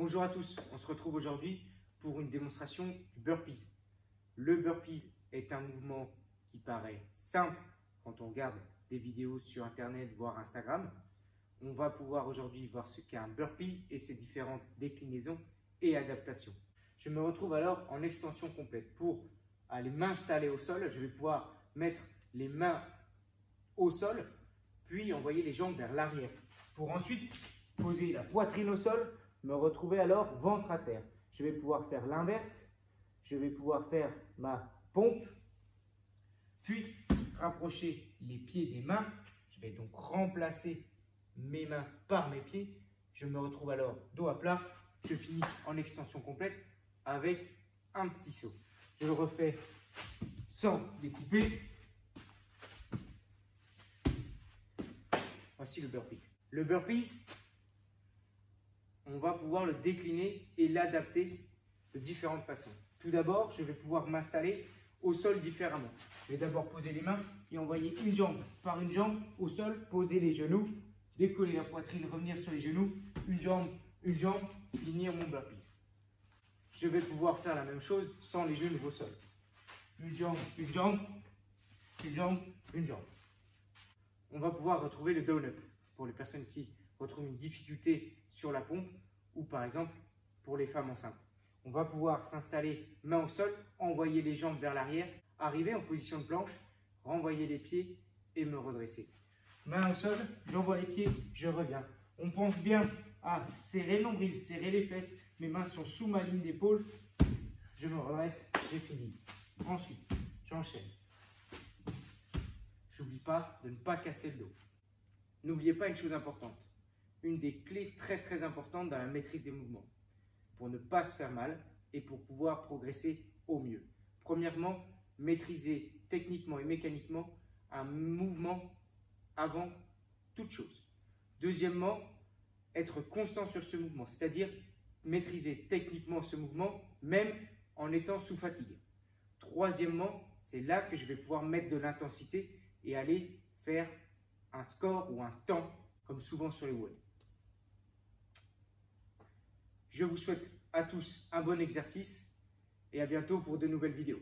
Bonjour à tous, on se retrouve aujourd'hui pour une démonstration du burpees. Le burpees est un mouvement qui paraît simple quand on regarde des vidéos sur internet voire Instagram. On va pouvoir aujourd'hui voir ce qu'est un burpees et ses différentes déclinaisons et adaptations. Je me retrouve alors en extension complète. Pour aller m'installer au sol, je vais pouvoir mettre les mains au sol puis envoyer les jambes vers l'arrière pour ensuite poser la poitrine au sol, me retrouver alors ventre à terre. Je vais pouvoir faire l'inverse, je vais pouvoir faire ma pompe, puis rapprocher les pieds des mains. Je vais donc remplacer mes mains par mes pieds. Je me retrouve alors dos à plat. Je finis en extension complète avec un petit saut. Je le refais sans découper. Voici le burpees. Le burpees, on va pouvoir le décliner et l'adapter de différentes façons. Tout d'abord, je vais pouvoir m'installer au sol différemment. Je vais d'abord poser les mains et envoyer une jambe par une jambe au sol, poser les genoux, décoller la poitrine, revenir sur les genoux, une jambe, finir mon burpees. Je vais pouvoir faire la même chose sans les genoux au sol. Une jambe, une jambe, une jambe, une jambe. On va pouvoir retrouver le down-up pour les personnes qui retrouvent une difficulté sur la pompe ou par exemple pour les femmes enceintes. On va pouvoir s'installer main au sol, envoyer les jambes vers l'arrière, arriver en position de planche, renvoyer les pieds et me redresser. Main au sol, j'envoie les pieds, je reviens. On pense bien à serrer le nombril, serrer les fesses. Mes mains sont sous ma ligne d'épaule. Je me redresse, j'ai fini. Ensuite, j'enchaîne. N'oublie pas de ne pas casser le dos. N'oubliez pas une chose importante, une des clés très importantes dans la maîtrise des mouvements, pour ne pas se faire mal et pour pouvoir progresser au mieux. Premièrement, maîtriser techniquement et mécaniquement un mouvement avant toute chose. Deuxièmement, être constant sur ce mouvement, c'est-à-dire maîtriser techniquement ce mouvement même en étant sous fatigue. Troisièmement, c'est là que je vais pouvoir mettre de l'intensité et aller faire un score ou un temps, comme souvent sur les wall. Je vous souhaite à tous un bon exercice et à bientôt pour de nouvelles vidéos.